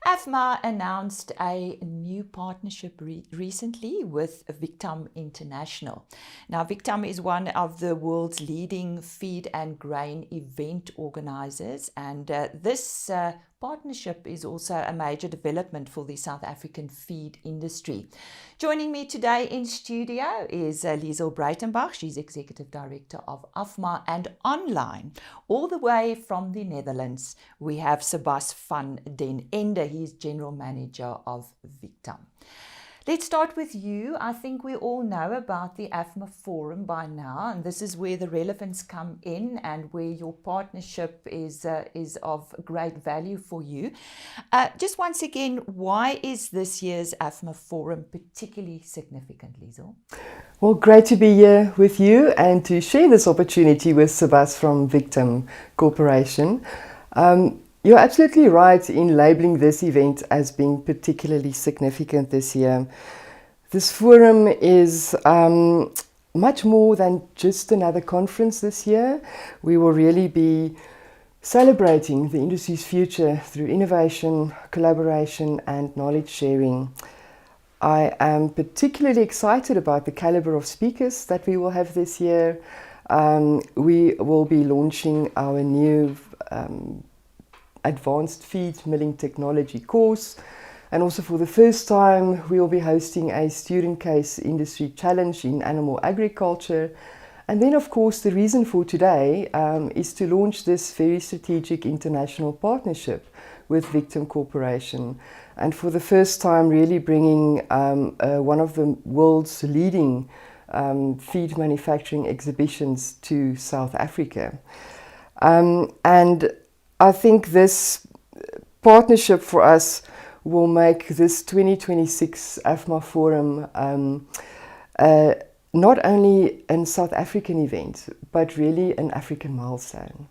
AFMA announced a new partnership recently with VICTAM International. Now, VICTAM is one of the world's leading feed and grain event organizers, and this partnership is also a major development for the South African feed industry. Joining me today in studio is Liesel Breitenbach. She's Executive Director of AFMA, and online, all the way from the Netherlands, we have Sebas van den Ende. He's General Manager of VICTAM. Let's start with you. I think we all know about the AFMA Forum by now, and this is where the relevance come in and where your partnership is of great value for you. Just once again, why is this year's AFMA Forum particularly significant, Liesel? Well, great to be here with you and to share this opportunity with Sebas from VICTAM Corporation. You're absolutely right in labeling this event as being particularly significant this year. This forum is much more than just another conference this year. We will really be celebrating the industry's future through innovation, collaboration, and knowledge sharing. I am particularly excited about the caliber of speakers that we will have this year. We will be launching our new Advanced Feed Milling Technology course, and also for the first time we will be hosting a student case industry challenge in animal agriculture. And then of course the reason for today is to launch this very strategic international partnership with VICTAM Corporation, and for the first time really bringing one of the world's leading feed manufacturing exhibitions to South Africa. And I think this partnership for us will make this 2026 AFMA Forum not only a South African event, but really an African milestone.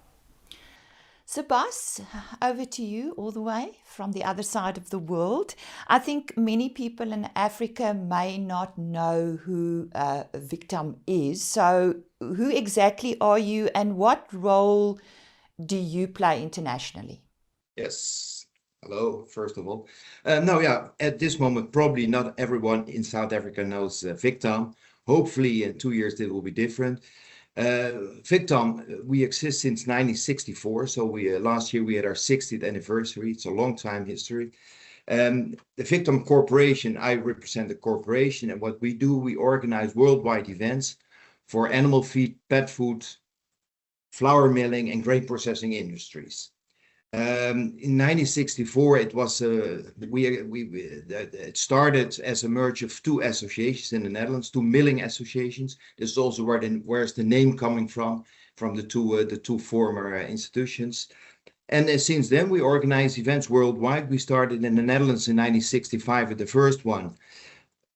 Sebas, over to you all the way from the other side of the world. I think many people in Africa may not know who VICTAM is. So who exactly are you and what role do you play internationally? Yes. Hello, first of all. At this moment, probably not everyone in South Africa knows VICTAM. Hopefully in 2 years it will be different. VICTAM, we exist since 1964, so last year we had our 60th anniversary. It's a long time history. The VICTAM Corporation, I represent the corporation, and what we do, we organize worldwide events for animal feed, pet food, flour milling, and grain processing industries. In 1964, it was it started as a merge of two associations in the Netherlands, two milling associations. This is also where's the name coming from the two former institutions. And since then, we organize events worldwide. We started in the Netherlands in 1965 with the first one.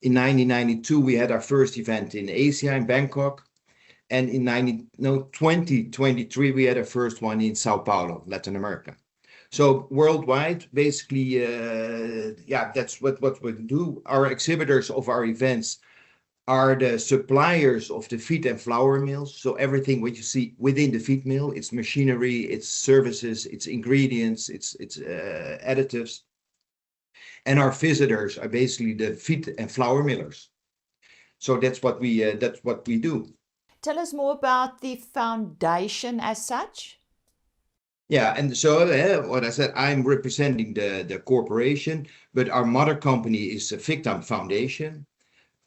In 1992, we had our first event in Asia, in Bangkok. And in 2023, we had our first one in Sao Paulo, Latin America. So worldwide, basically, that's what we do. Our exhibitors of our events are the suppliers of the feed and flour mills. So everything what you see within the feed mill, it's machinery, it's services, it's ingredients, it's additives. And our visitors are basically the feed and flour millers. So that's what we do. Tell us more about the foundation as such. Yeah, and so what I said, I'm representing the corporation, but our mother company is the VICTAM Foundation.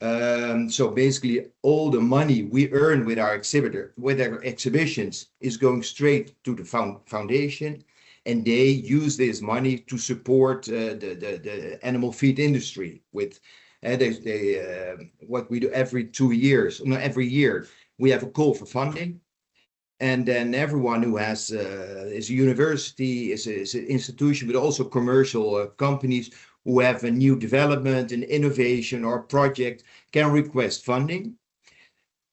So basically, all the money we earn with our exhibitions is going straight to the foundation, and they use this money to support the animal feed industry. With what we do every year, we have a call for funding. And then everyone who is a university, is an institution, but also commercial companies who have a new development, an innovation or project can request funding.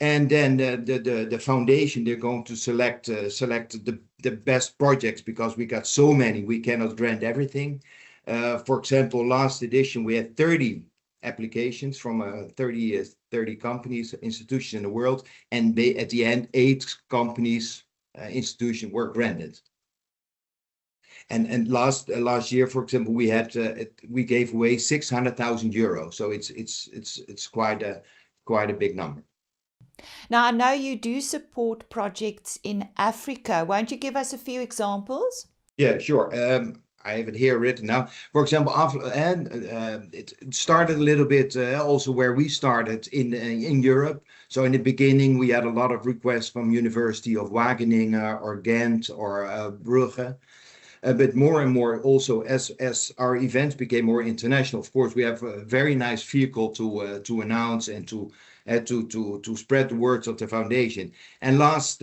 And then the foundation, they're going to select the best projects, because we got so many, we cannot grant everything. For example, last edition, we had 30 applications from 30 companies, institutions in the world, and at the end, 8 companies, institutions were granted. And last year, for example, we gave away 600,000 euros. So it's quite a big number. Now, I know you do support projects in Africa. Won't you give us a few examples? Yeah, sure. I have it here written now. For example, it started a little bit also where we started in Europe. So in the beginning, we had a lot of requests from University of Wageningen or Ghent or Brugge. But more and more also as our events became more international, of course, we have a very nice vehicle to announce and to spread the words of the foundation. And last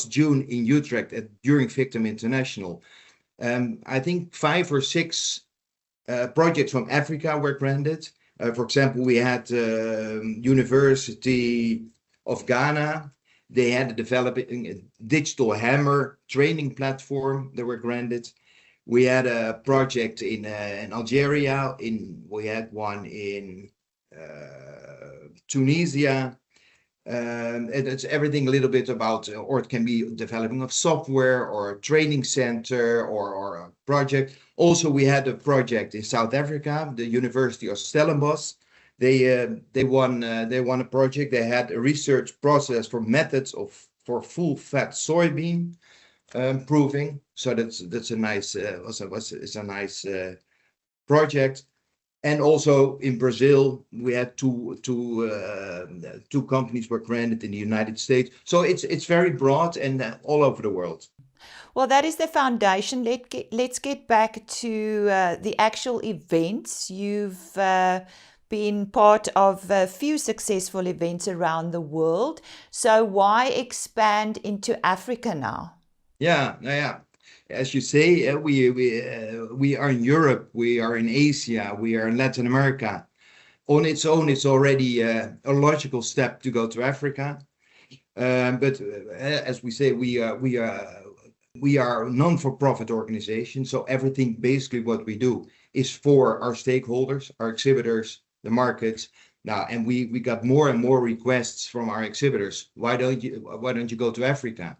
June in Utrecht during VICTAM International, I think 5 or 6 projects from Africa were granted. For example, we had University of Ghana. They had to develop a digital hammer training platform that were granted. We had a project in Algeria. We had one in Tunisia. It's everything a little bit about, or it can be developing of software or a training center or a project. Also, we had a project in South Africa, the University of Stellenbosch. They won a project. They had a research process for methods for full fat soybean proving. So that's a nice it's a nice project. And also in Brazil, we had two companies were granted in the United States. So it's very broad and all over the world. Well, that is the foundation. Let's get back to the actual events. You've been part of a few successful events around the world. So why expand into Africa now? Yeah. As you say, we are in Europe, we are in Asia, we are in Latin America. On its own, it's already a logical step to go to Africa. But as we say, we are a non-for-profit organization. So everything, basically what we do is for our stakeholders, our exhibitors, the markets. Now, and we got more and more requests from our exhibitors. Why don't you go to Africa?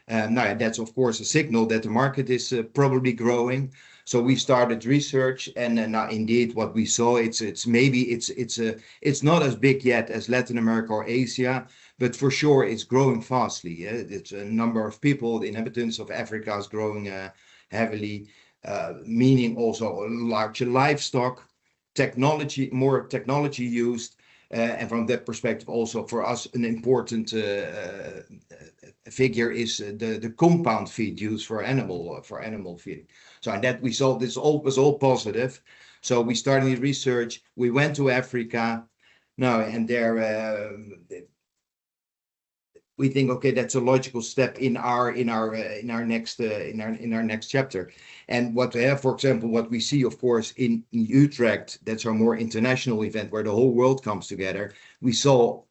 Now, that's of course a signal that the market is probably growing. So we started research, and now indeed what we saw, it's not as big yet as Latin America or Asia, but for sure it's growing fastly. It's a number of people, the inhabitants of Africa is growing heavily, meaning also larger livestock, more technology used. And from that perspective, also for us, an important figure is the compound feed used for animal feeding. So and that we saw this was all positive. So we started research. We went to Africa. Now and there, we think, okay, that's a logical step in our next chapter. And what we have, for example, what we see, of course, in Utrecht, that's our more international event where the whole world comes together. We saw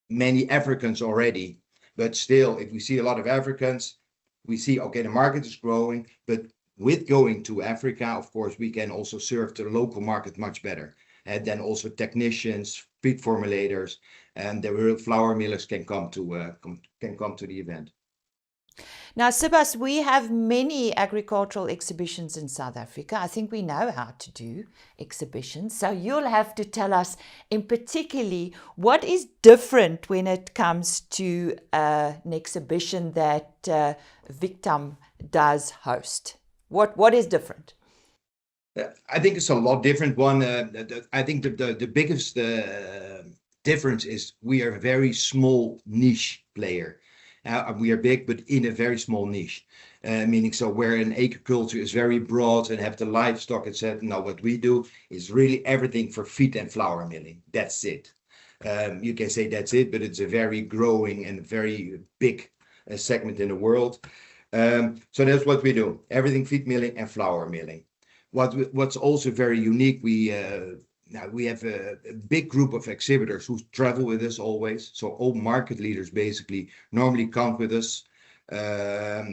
many Africans already, but still, if we see a lot of Africans, we see, okay, the market is growing, but with going to Africa, of course, we can also serve the local market much better. And then also technicians, feed formulators, and the real flour millers can come to the event. Now, Sebas, we have many agricultural exhibitions in South Africa. I think we know how to do exhibitions. So you'll have to tell us in particularly what is different when it comes to an exhibition that VICTAM does host. What is different? I think it's a lot different one. I think the biggest difference is we are a very small niche player. We are big, but in a very small niche, meaning so where an agriculture is very broad and have the livestock, etc. Now what we do is really everything for feed and flour milling. That's it. You can say that's it, but it's a very growing and very big segment in the world. So that's what we do. Everything feed milling and flour milling. What's also very unique, we have a big group of exhibitors who travel with us always. So all market leaders basically normally come with us. A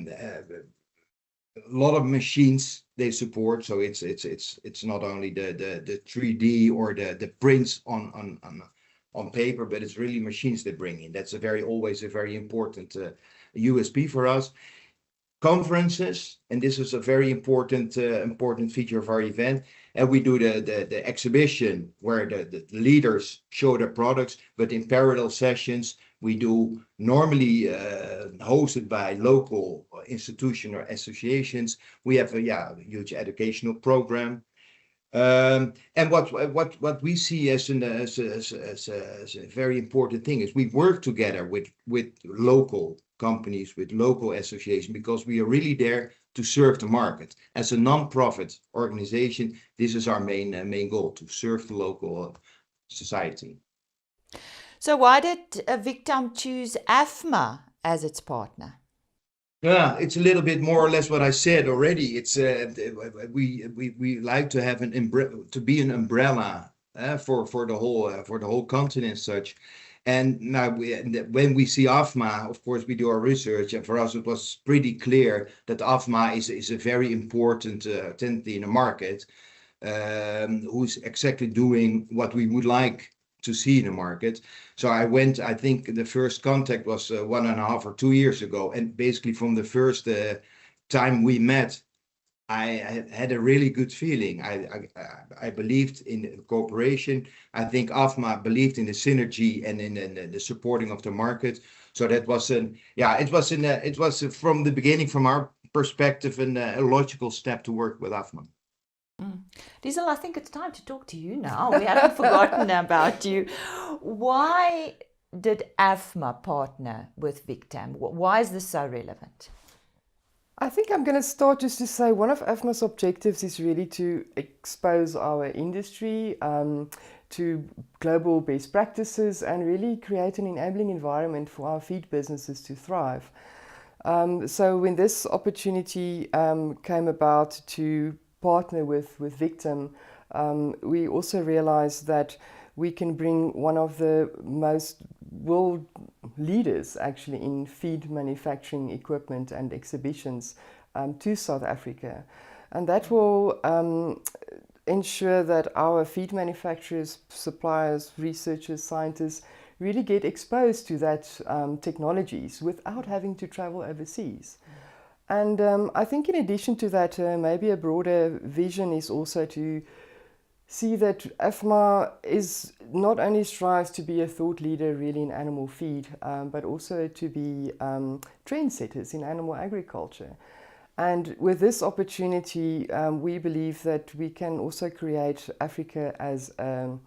lot of machines they support. So it's not only the 3D or the prints on paper, but it's really machines they bring in. That's always a very important USP for us. conferences, and this is a very important feature of our event. And we do the exhibition where the leaders show their products, but in parallel sessions we do normally hosted by local institutions or associations. We have a huge educational program. And what we see as a very important thing is we work together with local companies, with local associations, because we are really there to serve the market. As a non-profit organization, this is our main goal, to serve the local society. So why did VICTAM choose AFMA as its partner? Yeah, it's a little bit more or less what I said already. It's we like to have be an umbrella for the whole continent and such. And now when we see AFMA, of course, we do our research, and for us it was pretty clear that AFMA is a very important entity in the market, who's exactly doing what we would like to see in the market. So I think the first contact was 1.5 or 2 years ago, and basically from the first time we met, I had a really good feeling. I believed in cooperation. I think AFMA believed in the synergy and in the supporting of the market. So that was it was from the beginning, from our perspective, a logical step to work with AFMA. Diesel, I think it's time to talk to you now. We haven't forgotten about you. Why did AFMA partner with VICTAM? Why is this so relevant? I think I'm going to start just to say one of AFMA's objectives is really to expose our industry to global best practices and really create an enabling environment for our feed businesses to thrive. So when this opportunity came about to partner with VICTAM, we also realized that we can bring one of the most world leaders actually in feed manufacturing equipment and exhibitions to South Africa. And that will ensure that our feed manufacturers, suppliers, researchers, scientists really get exposed to that technologies without having to travel overseas. And I think in addition to that, maybe a broader vision is also to see that AFMA is not only strives to be a thought leader really in animal feed, but also to be trendsetters in animal agriculture. And with this opportunity, we believe that we can also create Africa as a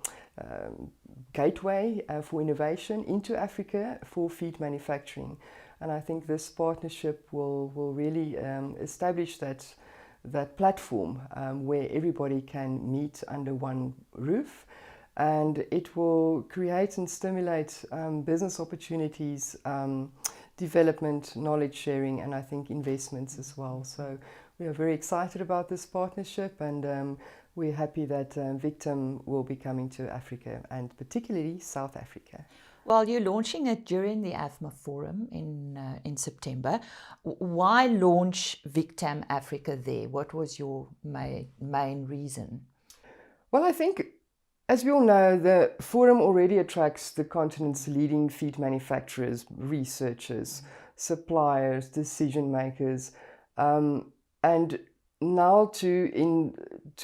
gateway for innovation into Africa for feed manufacturing. And I think this partnership will really establish that platform where everybody can meet under one roof, and it will create and stimulate business opportunities, development, knowledge sharing, and I think investments as well. So we are very excited about this partnership, and we're happy that VICTAM will be coming to Africa, and particularly South Africa. Well, you're launching it during the AFMA Forum in September. Why launch VICTAM Africa there? What was your main reason? Well, I think, as we all know, the forum already attracts the continent's leading feed manufacturers, researchers, suppliers, decision makers, and now to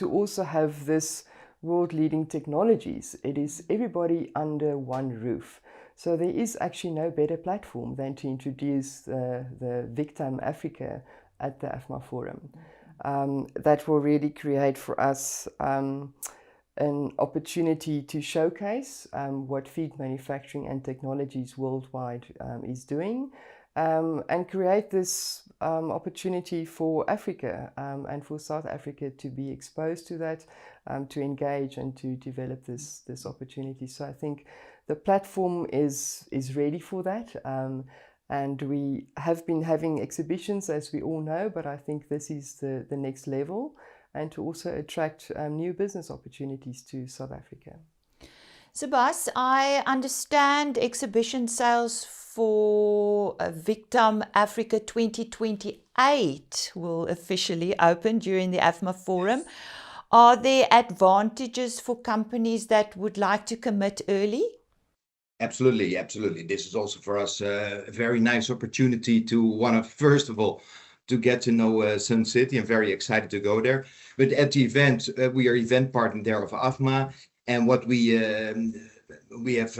also have this world-leading technologies, it is everybody under one roof. So there is actually no better platform than to introduce the VICTAM Africa at the AFMA Forum. That will really create for us an opportunity to showcase what feed manufacturing and technologies worldwide is doing, and create this opportunity for Africa and for South Africa to be exposed to that, to engage and to develop this opportunity. So I think the platform is ready for that, and we have been having exhibitions, as we all know, but I think this is the next level, and to also attract new business opportunities to South Africa. Sebas, I understand exhibition sales for VICTAM Africa 2028 will officially open during the AFMA Forum. Are there advantages for companies that would like to commit early? Absolutely, absolutely. This is also for us a very nice opportunity to first of all, to get to know Sun City. I'm very excited to go there. But at the event, we are event partner there of AFMA, and what we have,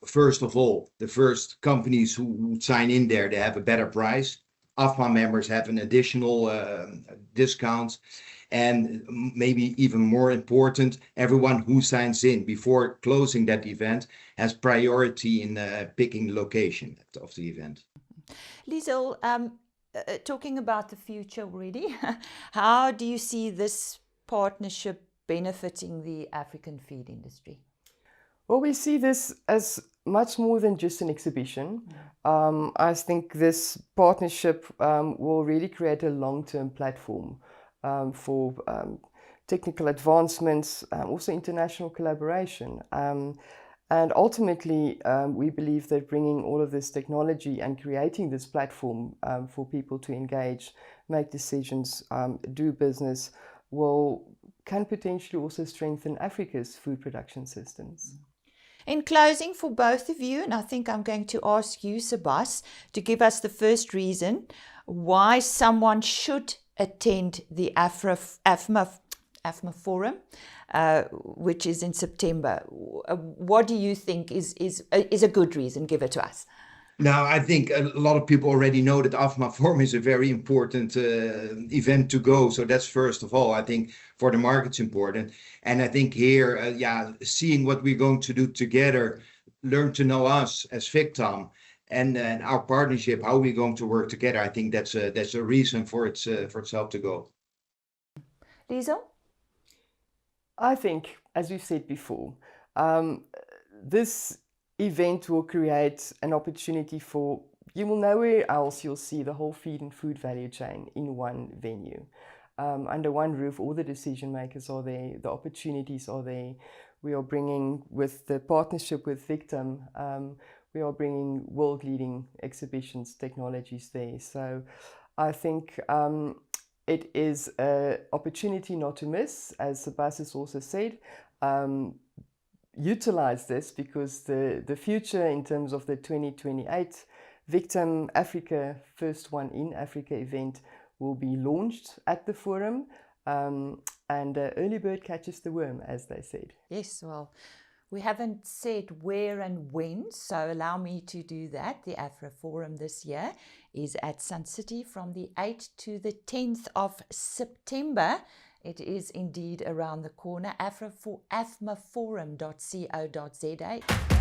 first of all, the first companies who sign in there, they have a better price. AFMA members have an additional discount. And maybe even more important, everyone who signs in before closing that event has priority in picking the location of the event. Liesel, talking about the future already, how do you see this partnership benefiting the African feed industry? Well, we see this as much more than just an exhibition. I think this partnership will really create a long-term platform for technical advancements, also international collaboration. And ultimately, we believe that bringing all of this technology and creating this platform for people to engage, make decisions, do business, can potentially also strengthen Africa's food production systems. In closing, for both of you, and I think I'm going to ask you, Sebas, to give us the first reason why someone should attend the AFMA Forum, which is in September. What do you think is a good reason? Give it to us. Now, I think a lot of people already know that AFMA Forum is a very important event to go. So that's first of all, I think for the market's important. And I think here, seeing what we're going to do together, learn to know us as VICTAM and our partnership, how we're going to work together. I think that's a reason for itself to go. Liesel? I think, as we've said before, this event will create an opportunity for, you will nowhere else you'll see the whole feed and food value chain in one venue. Under one roof, all the decision makers are there, the opportunities are there. We are bringing, with the partnership with VICTAM, we are bringing world-leading exhibitions, technologies there. So I think it is an opportunity not to miss, as Sebas has also said. Utilize this because the future in terms of the 2028 VICTAM Africa, first one in Africa event, will be launched at the forum, and early bird catches the worm, as they said. Yes, well, we haven't said where and when, so allow me to do that. The AFMA Forum this year is at Sun City from the 8th to the 10th of September. It is indeed around the corner. AFMAforum.co.za.